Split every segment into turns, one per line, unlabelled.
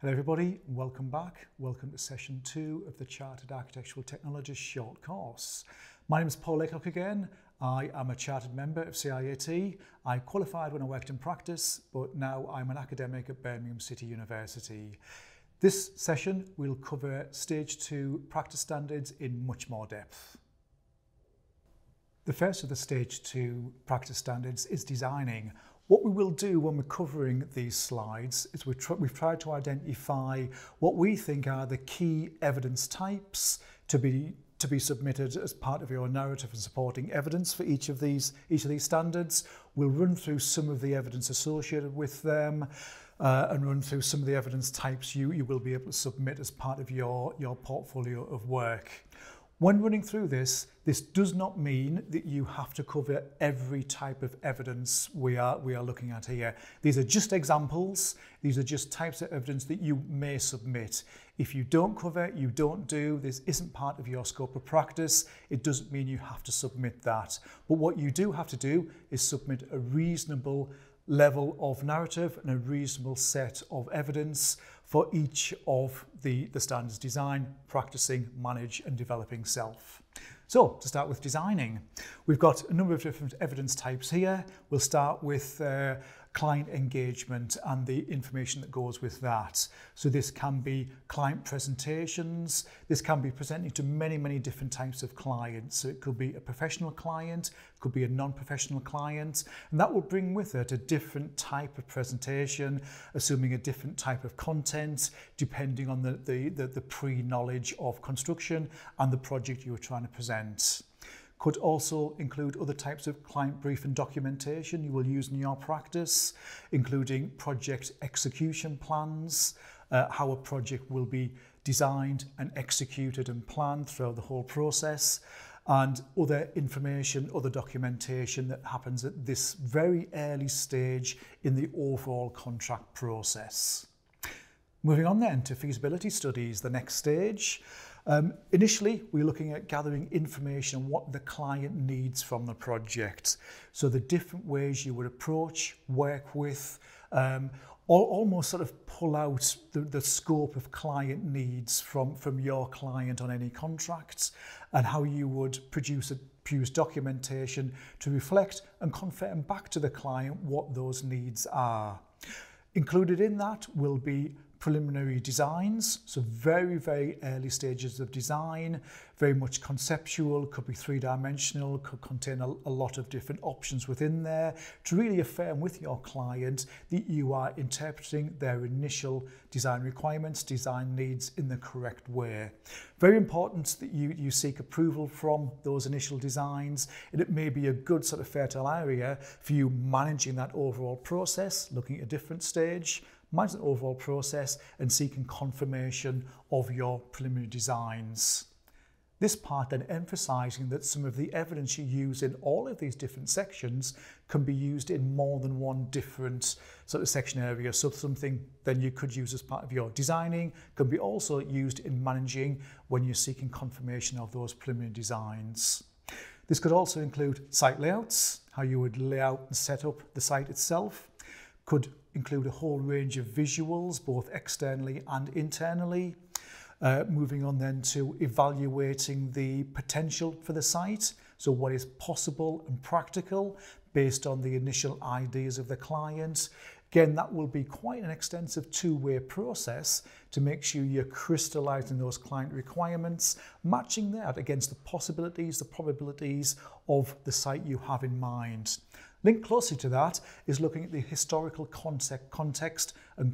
Hello everybody, welcome back. Welcome to session 2 of the Chartered Architectural Technologist short course. My name is Paul Laycock again. I am a chartered member of CIAT. I qualified when I worked in practice, but now I'm an academic at Birmingham City University. This session will cover stage 2 practice standards in much more depth. The first of the stage 2 practice standards is designing. What we will do when we're covering these slides is we've tried to identify what we think are the key evidence types to be submitted as part of your narrative and supporting evidence for each of these standards. We'll run through some of the evidence associated with them and run through some of the evidence types you will be able to submit as part of your portfolio of work. When running through this does not mean that you have to cover every type of evidence we are looking at here. These are just examples. These are just types of evidence that you may submit. If you don't cover, you don't do, this isn't part of your scope of practice, it doesn't mean you have to submit that. But what you do have to do is submit a reasonable level of narrative and a reasonable set of evidence for each of the standards: design, practicing, manage and developing self. So to start with designing, we've got a number of different evidence types here. We'll start with client engagement and the information that goes with that. So this can be client presentations. This can be presenting to many different types of clients. So it could be a professional client, could be a non-professional client, and that will bring with it a different type of presentation, assuming a different type of content, depending on the pre-knowledge of construction and the project you are trying to present. Could also include other types of client brief and documentation you will use in your practice, including project execution plans, how a project will be designed and executed and planned throughout the whole process, and other information, other documentation that happens at this very early stage in the overall contract process. Moving on then to feasibility studies, the next stage. Initially, we're looking at gathering information on what the client needs from the project. So the different ways you would approach, work with, almost sort of pull out the scope of client needs from your client on any contracts, and how you would produce documentation to reflect and confirm back to the client what those needs are. Included in that will be preliminary designs, so very early stages of design, very much conceptual, could be three-dimensional, could contain a lot of different options within there to really affirm with your client that you are interpreting their initial design requirements, design needs in the correct way. Very important that you seek approval from those initial designs, and it may be a good sort of fertile area for you managing that overall process, looking at a different stage, manage the overall process and seeking confirmation of your preliminary designs. This part then emphasising that some of the evidence you use in all of these different sections can be used in more than one different sort of section area. So something then you could use as part of your designing can be also used in managing when you're seeking confirmation of those preliminary designs. This could also include site layouts, how you would lay out and set up the site itself. Could include a whole range of visuals, both externally and internally. Moving on then to evaluating the potential for the site. So what is possible and practical based on the initial ideas of the client. Again, that will be quite an extensive two-way process to make sure you're crystallising those client requirements, matching that against the possibilities, the probabilities of the site you have in mind. Linked closely to that is looking at the historical context and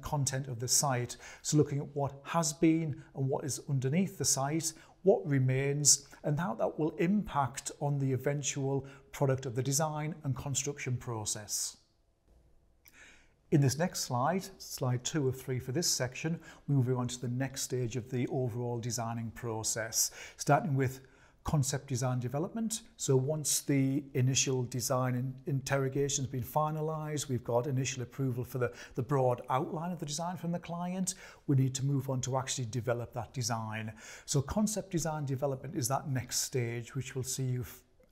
content of the site. So looking at what has been and what is underneath the site, what remains, and how that will impact on the eventual product of the design and construction process. In this next slide, slide 2 of 3 for this section, we move on to the next stage of the overall designing process, starting with concept design development. So once the initial design and interrogation has been finalised, we've got initial approval for the broad outline of the design from the client, we need to move on to actually develop that design. So concept design development is that next stage, which will see you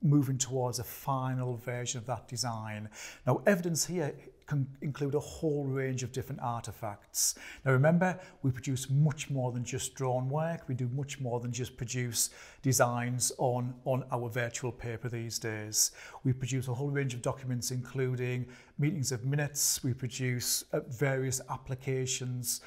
moving towards a final version of that design. Now, evidence here can include a whole range of different artifacts. Now remember, we produce much more than just drawn work. We do much more than just produce designs on our virtual paper these days. We produce a whole range of documents, including meetings of minutes. We produce various applications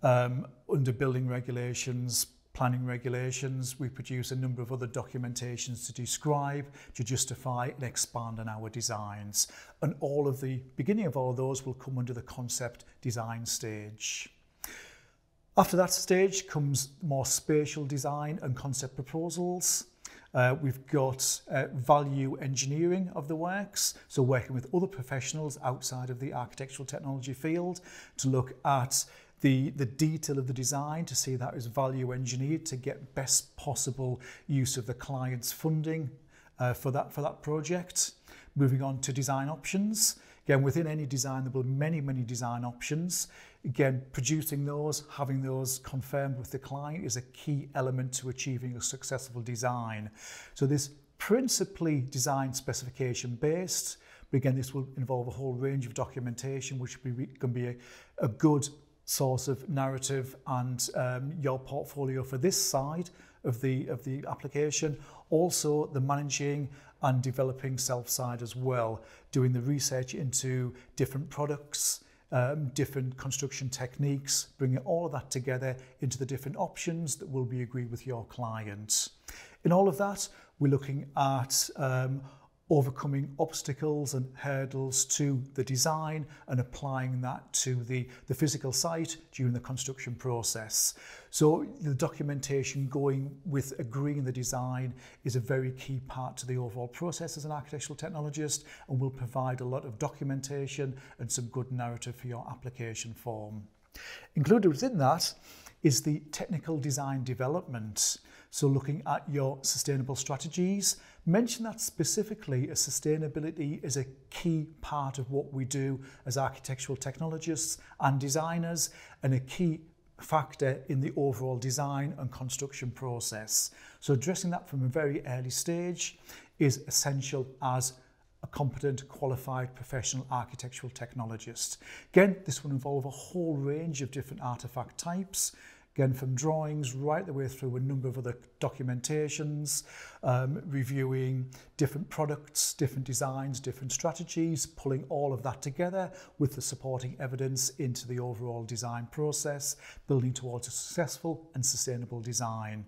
under building regulations, planning regulations. We produce a number of other documentations to describe, to justify and expand on our designs. And all of the beginning of all of those will come under the concept design stage. After that stage comes more spatial design and concept proposals. We've got value engineering of the works, so working with other professionals outside of the architectural technology field to look at the detail of the design, to see that is value engineered to get best possible use of the client's funding for that project. Moving on to design options. Again, within any design, there will be many design options. Again, producing those, having those confirmed with the client is a key element to achieving a successful design. So this principally design specification based, but again, this will involve a whole range of documentation, which can be a good source of narrative and your portfolio for this side of the application. Also the managing and developing self side as well, doing the research into different products, different construction techniques, bringing all of that together into the different options that will be agreed with your client. In all of that, we're looking at overcoming obstacles and hurdles to the design and applying that to the physical site during the construction process. So the documentation going with agreeing the design is a very key part to the overall process as an architectural technologist, and will provide a lot of documentation and some good narrative for your application form. Included within that is the technical design development. So looking at your sustainable strategies, mention that specifically as sustainability is a key part of what we do as architectural technologists and designers, and a key factor in the overall design and construction process. So addressing that from a very early stage is essential as a competent, qualified professional architectural technologist. Again, this will involve a whole range of different artifact types. Again, from drawings right the way through a number of other documentations, reviewing different products, different designs, different strategies, pulling all of that together with the supporting evidence into the overall design process, building towards a successful and sustainable design.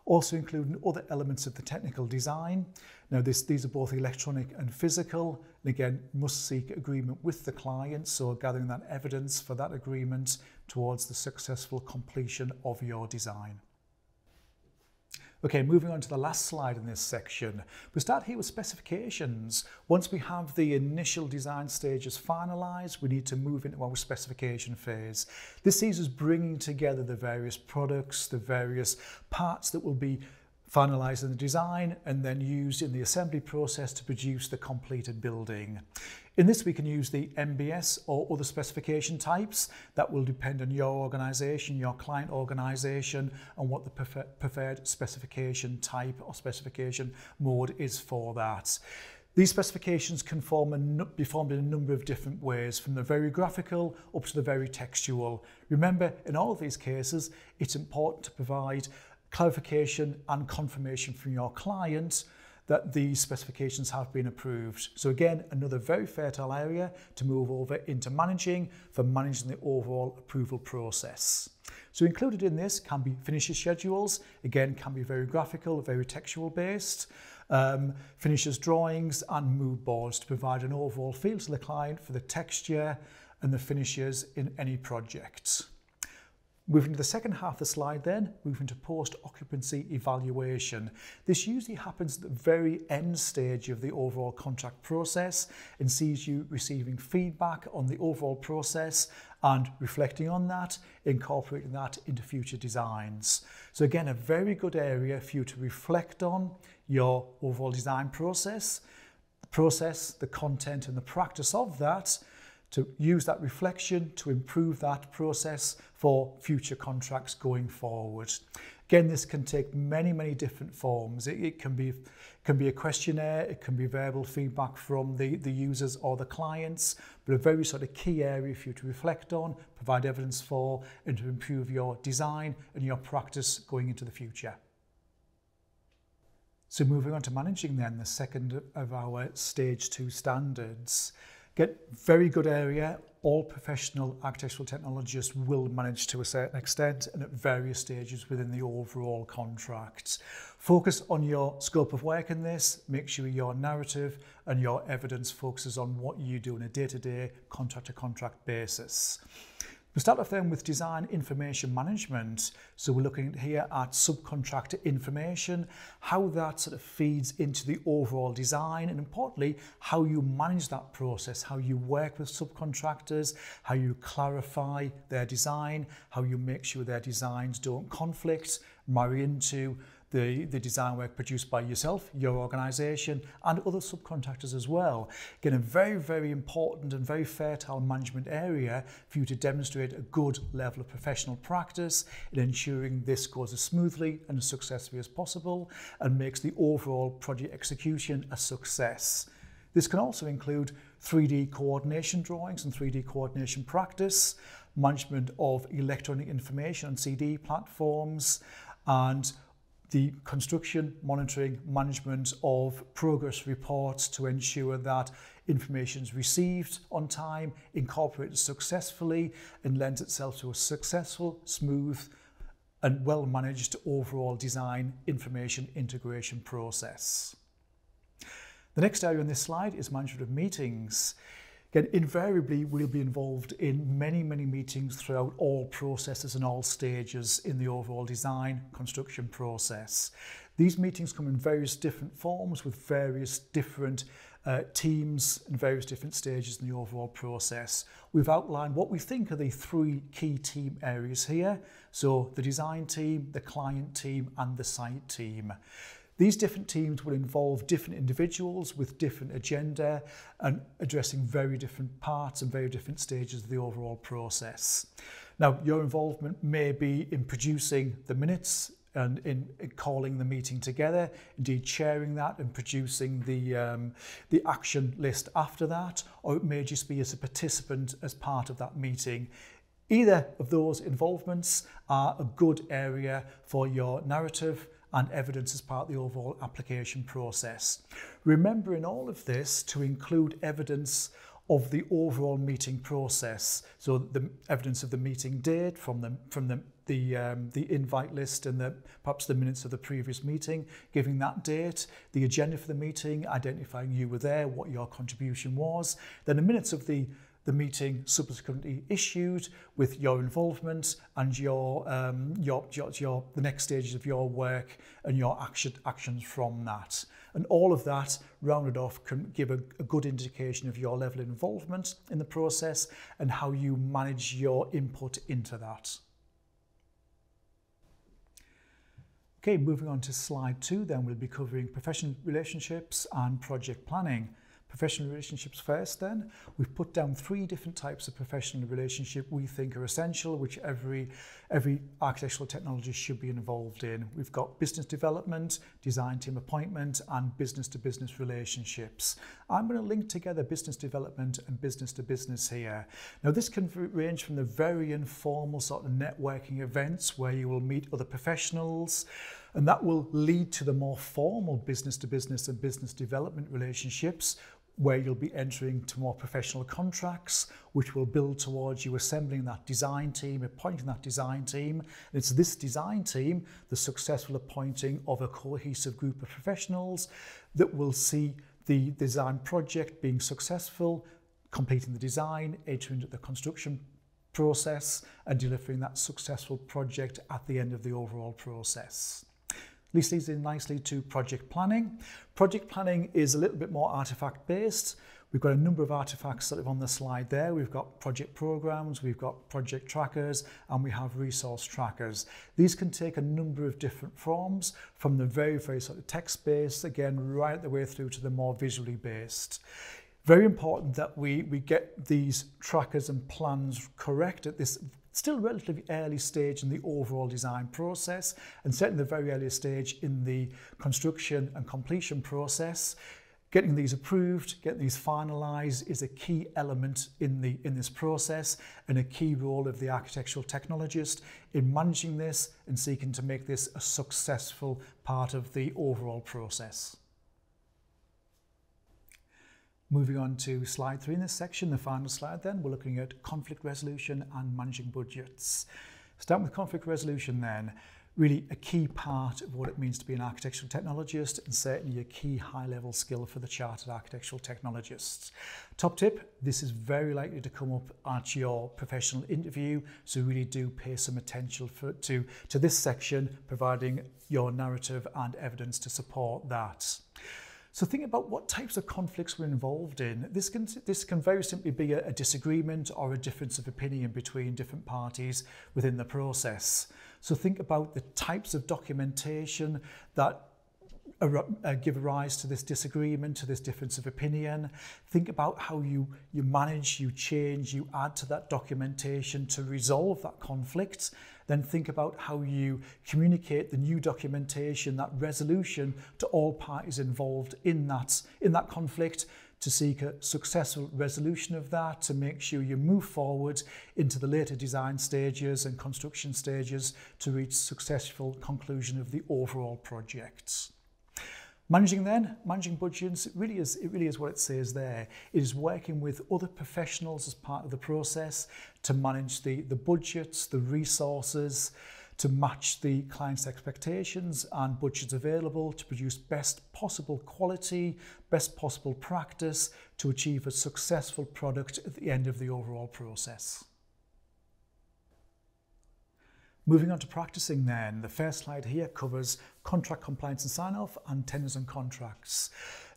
Also including other elements of the technical design. Now these are both electronic and physical, and again must seek agreement with the client, so gathering that evidence for that agreement towards the successful completion of your design. Okay, moving on to the last slide in this section. We start here with specifications. Once we have the initial design stages finalised, we need to move into our specification phase. This sees us bringing together the various products, the various parts that will be finalised in the design and then used in the assembly process to produce the completed building. In this, we can use the MBS or other specification types. That will depend on your organisation, your client organisation, and what the preferred specification type or specification mode is for that. These specifications can be formed in a number of different ways, from the very graphical up to the very textual. Remember, in all of these cases, it's important to provide clarification and confirmation from your client that these specifications have been approved. So again, another very fertile area to move over into managing the overall approval process. So included in this can be finishes schedules, again can be very graphical, very textual based, finishes drawings and mood boards to provide an overall feel to the client for the texture and the finishes in any project. Moving to the second half of the slide then, moving to post-occupancy evaluation. This usually happens at the very end stage of the overall contract process and sees you receiving feedback on the overall process and reflecting on that, incorporating that into future designs. So again, a very good area for you to reflect on your overall design process, the content and the practice of that, to use that reflection to improve that process for future contracts going forward. Again, this can take many different forms. It can be a questionnaire, it can be verbal feedback from the users or the clients, but a very sort of key area for you to reflect on, provide evidence for, and to improve your design and your practice going into the future. So moving on to managing then, the second of our stage 2 standards. Again, very good area. All professional architectural technologists will manage to a certain extent and at various stages within the overall contract. Focus on your scope of work in this. Make sure your narrative and your evidence focuses on what you do on a day-to-day, contract-to-contract basis. We start off then with design information management. So we're looking here at subcontractor information, how that sort of feeds into the overall design, and importantly, how you manage that process, how you work with subcontractors, how you clarify their design, how you make sure their designs don't conflict, marry into the design work produced by yourself, your organisation, and other subcontractors as well. Again, a very important and very fertile management area for you to demonstrate a good level of professional practice in ensuring this goes as smoothly and as successfully as possible and makes the overall project execution a success. This can also include 3D coordination drawings and 3D coordination practice, management of electronic information on CD platforms, and the construction, monitoring, management of progress reports to ensure that information is received on time, incorporated successfully, and lends itself to a successful, smooth, and well-managed overall design information integration process. The next area on this slide is management of meetings. Again, invariably, we'll be involved in many meetings throughout all processes and all stages in the overall design construction process. These meetings come in various different forms with various different teams and various different stages in the overall process. We've outlined what we think are the 3 key team areas here. So the design team, the client team, and the site team. These different teams will involve different individuals with different agenda and addressing very different parts and very different stages of the overall process. Now, your involvement may be in producing the minutes and in calling the meeting together, indeed chairing that and producing the action list after that, or it may just be as a participant as part of that meeting. Either of those involvements are a good area for your narrative and evidence as part of the overall application process. Remember in all of this to include evidence of the overall meeting process. So the evidence of the meeting date from the invite list and perhaps the minutes of the previous meeting, giving that date, the agenda for the meeting, identifying you were there, what your contribution was, then the minutes of the meeting subsequently issued with your involvement and the next stages of your work and your actions from that. And all of that rounded off can give a good indication of your level of involvement in the process and how you manage your input into that. Okay, moving on to slide 2, then we'll be covering professional relationships and project planning. Professional relationships first then. We've put down 3 different types of professional relationship we think are essential, which every architectural technologist should be involved in. We've got business development, design team appointment, and business-to-business relationships. I'm going to link together business development and business-to-business here. Now this can range from the very informal sort of networking events where you will meet other professionals, and that will lead to the more formal business-to-business and business development relationships where you'll be entering to more professional contracts, which will build towards you assembling that design team, appointing that design team. And it's this design team, the successful appointing of a cohesive group of professionals that will see the design project being successful, completing the design, entering into the construction process, and delivering that successful project at the end of the overall process. This leads in nicely to project planning. Project planning is a little bit more artifact based. We've got a number of artifacts sort of on the slide there. We've got project programs, we've got project trackers, and we have resource trackers. These can take a number of different forms, from the very sort of text-based, again, right the way through to the more visually based. Very important that we get these trackers and plans correct at this still relatively early stage in the overall design process, and certainly the very early stage in the construction and completion process. Getting these approved, getting these finalised is a key element in this process, and a key role of the architectural technologist in managing this and seeking to make this a successful part of the overall process. Moving on to slide 3 in this section, the final slide then, we're looking at conflict resolution and managing budgets. Starting with conflict resolution then, really a key part of what it means to be an architectural technologist, and certainly a key high-level skill for the chartered architectural technologists. Top tip, this is very likely to come up at your professional interview, so really do pay some attention to this section, providing your narrative and evidence to support that. So think about what types of conflicts we're involved in. This can very simply be a disagreement or a difference of opinion between different parties within the process. So think about the types of documentation that give rise to this disagreement, to this difference of opinion. Think about how you manage, you change, you add to that documentation to resolve that conflict. Then think about how you communicate the new documentation, that resolution, to all parties involved in that conflict, to seek a successful resolution of that, to make sure you move forward into the later design stages and construction stages to reach successful conclusion of the overall project. Managing budgets, it really is what it says there. It is working with other professionals as part of the process to manage the budgets, the resources, to match the client's expectations and budgets available to produce best possible quality, best possible practice to achieve a successful product at the end of the overall process. Moving on to practicing then, the first slide here covers contract compliance and sign-off and tenders and contracts.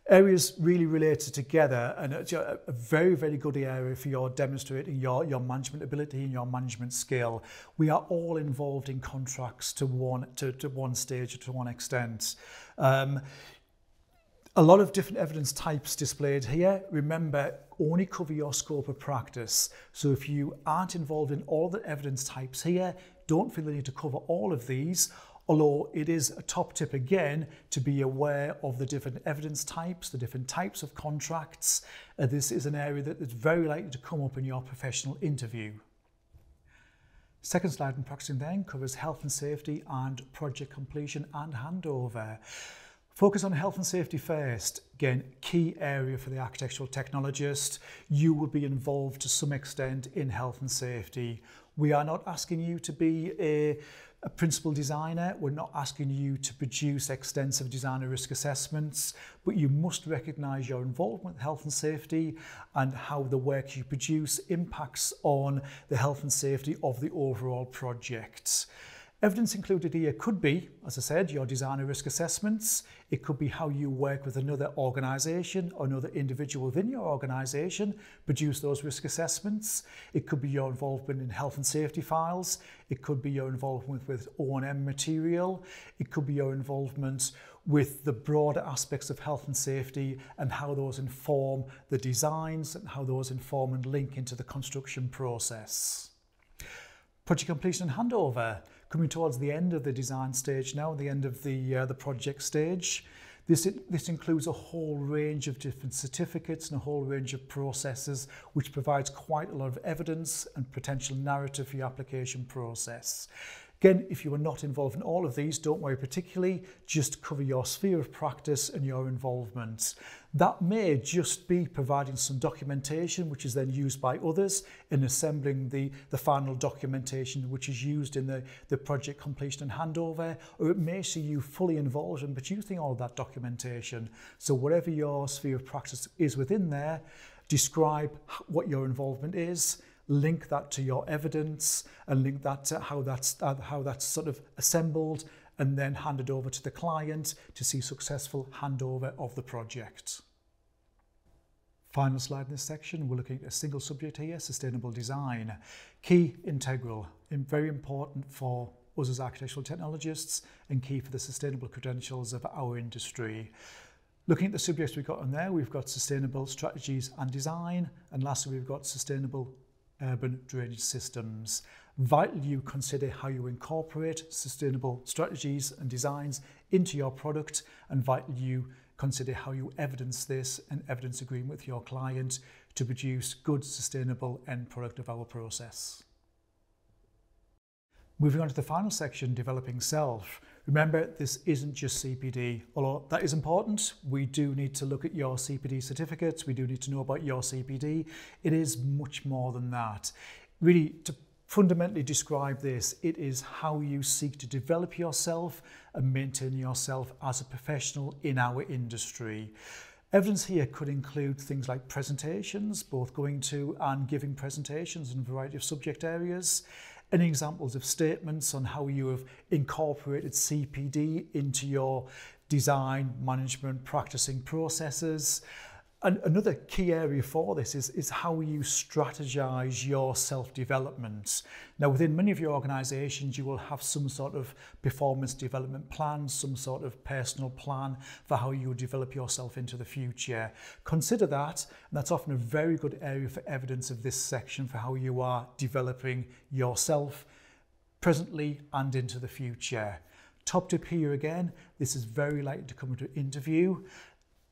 Areas really related together, and it's a very, very good area for your demonstrating your management ability and your management skill. We are all involved in contracts to one stage or to one extent. A lot of different evidence types displayed here. Remember, only cover your scope of practice. So if you aren't involved in all the evidence types here, don't feel the need to cover all of these, although it is a top tip again to be aware of the different evidence types, the different types of contracts. This is an area that is very likely to come up in your professional interview. Second slide in practicing then covers health and safety and project completion and handover. Focus on health and safety first. Again, key area for the architectural technologist. You will be involved to some extent in health and safety. We are not asking you to be a principal designer. We're not asking you to produce extensive designer risk assessments, but you must recognise your involvement with health and safety and how the work you produce impacts on the health and safety of the overall project. Evidence included here could be, as I said, your designer risk assessments. It could be how you work with another organisation or another individual within your organisation, produce those risk assessments. It could be your involvement in health and safety files. It could be your involvement with O&M material. It could be your involvement with the broader aspects of health and safety and how those inform the designs and how those inform and link into the construction process. Project completion and handover. Coming towards the end of the design stage now, the end of the project stage. This includes a whole range of different certificates and a whole range of processes, which provides quite a lot of evidence and potential narrative for your application process. Again, if you are not involved in all of these, don't worry particularly, just cover your sphere of practice and your involvement. That may just be providing some documentation, which is then used by others in assembling the final documentation, which is used in the project completion and handover, or it may see you fully involved in producing all of that documentation. So whatever your sphere of practice is within there, describe what your involvement is, link that to your evidence and link that to how that's sort of assembled and then handed over to the client to see successful handover of the project. Final slide in this section, we're looking at a single subject here, sustainable design. Key, integral, and very important for us as architectural technologists and key for the sustainable credentials of our industry. Looking at the subjects we've got on there, we've got sustainable strategies and design, and lastly we've got sustainable urban drainage systems. Vital you consider how you incorporate sustainable strategies and designs into your product, and vital you consider how you evidence this and evidence agreement with your client to produce good, sustainable end product of our process. Moving on to the final section, developing self. Remember, this isn't just CPD. Although that is important, we do need to look at your CPD certificates. We do need to know about your CPD. It is much more than that. Really, to fundamentally describe this, it is how you seek to develop yourself and maintain yourself as a professional in our industry. Evidence here could include things like presentations, both going to and giving presentations in a variety of subject areas, and examples of statements on how you have incorporated CPD into your design, management, practicing processes. And another key area for this is how you strategize your self-development. Now, within many of your organizations, you will have some sort of performance development plan, some sort of personal plan for how you will develop yourself into the future. Consider that, and that's often a very good area for evidence of this section for how you are developing yourself presently and into the future. Top tip here again, this is very likely to come into an interview.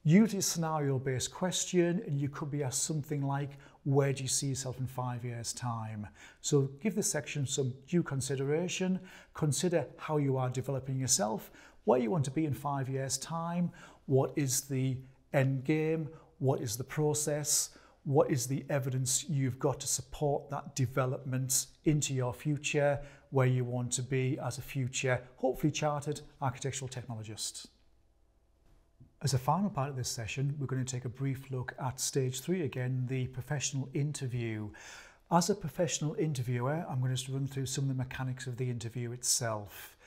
Usually a scenario-based question, and you could be asked something like, where do you see yourself in 5 years' time? So give this section some due consideration. Consider how you are developing yourself, what you want to be in 5 years' time, what is the end game, what is the process, what is the evidence you've got to support that development into your future, where you want to be as a future, hopefully chartered architectural technologist. As a final part of this session, we're going to take a brief look at stage 3 again, the professional interview. As a professional interviewer, I'm going to run through some of the mechanics of the interview itself.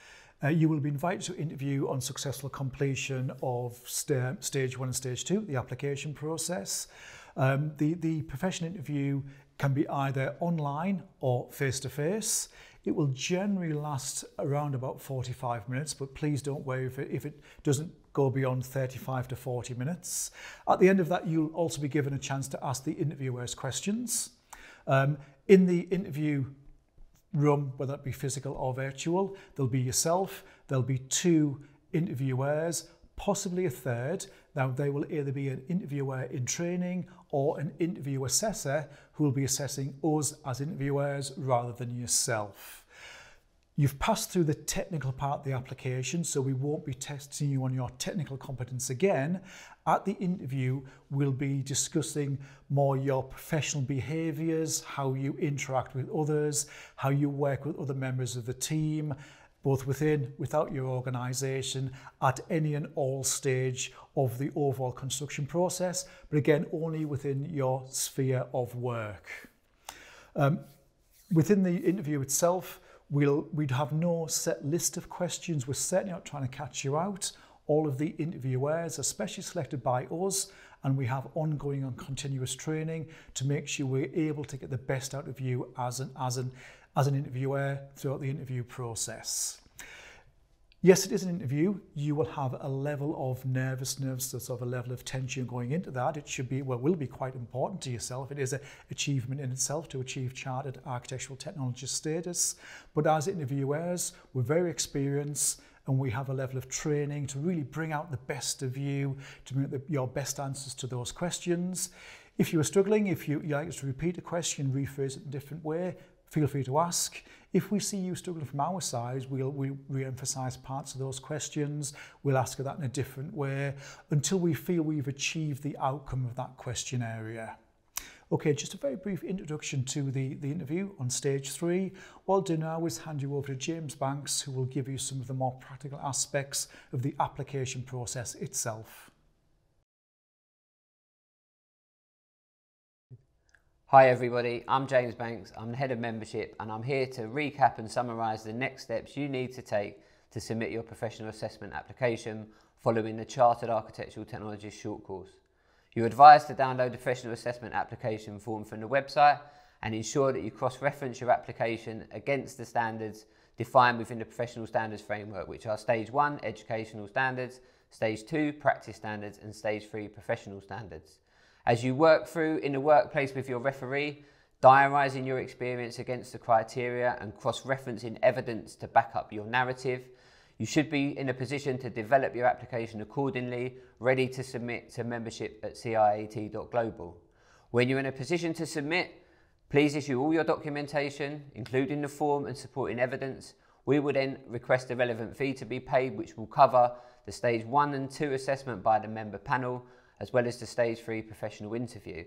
You will be invited to interview on successful completion of stage 1 and stage 2, the application process. The professional interview can be either online or face-to-face. It will generally last around about 45 minutes, but please don't worry if it doesn't go beyond 35 to 40 minutes. At the end of that, you'll also be given a chance to ask the interviewers questions. In the interview room, whether it be physical or virtual, there'll be yourself, there'll be 2 interviewers, possibly a third. Now, they will either be an interviewer in training or an interview assessor who will be assessing us as interviewers rather than yourself. You've passed through the technical part of the application, so we won't be testing you on your technical competence again. At the interview, we'll be discussing more your professional behaviours, how you interact with others, how you work with other members of the team, both within, without your organisation, at any and all stage of the overall construction process, but again, only within your sphere of work. Within the interview itself, we'd have no set list of questions. We're certainly not trying to catch you out. All of the interviewers are specially selected by us, and we have ongoing and continuous training to make sure we're able to get the best out of you as an interviewer throughout the interview process. Yes, it is an interview. You will have a level of nervousness, sort of a level of tension going into that. It should be, well, will be quite important to yourself. It is an achievement in itself to achieve chartered architectural technologist status. But as interviewers, we're very experienced and we have a level of training to really bring out the best of you, to bring out your best answers to those questions. If you are struggling, if you like us to repeat a question, rephrase it in a different way, feel free to ask. If we see you struggling from our side, we'll re-emphasise parts of those questions. We'll ask that in a different way until we feel we've achieved the outcome of that question area. Okay, just a very brief introduction to the interview on stage 3. What I'll do now is hand you over to James Banks, who will give you some of the more practical aspects of the application process itself.
Hi everybody, I'm James Banks, I'm the Head of Membership and I'm here to recap and summarise the next steps you need to take to submit your professional assessment application following the Chartered Architectural Technologist short course. You're advised to download the professional assessment application form from the website and ensure that you cross-reference your application against the standards defined within the professional standards framework, which are Stage 1, Educational Standards, Stage 2, Practice Standards and Stage 3, Professional Standards. As you work through in the workplace with your referee, diarising your experience against the criteria and cross-referencing evidence to back up your narrative. You should be in a position to develop your application accordingly, ready to submit to membership at CIAT.global. When you're in a position to submit, please issue all your documentation, including the form and supporting evidence. We will then request the relevant fee to be paid, which will cover the Stage 1 and 2 assessment by the member panel, as well as the Stage 3 professional interview.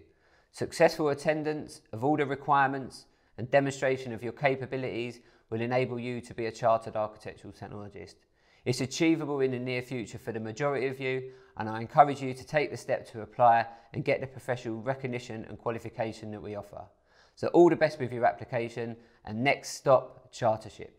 Successful attendance of all the requirements and demonstration of your capabilities will enable you to be a chartered architectural technologist. It's achievable in the near future for the majority of you, and I encourage you to take the step to apply and get the professional recognition and qualification that we offer. So all the best with your application, and next stop, chartership.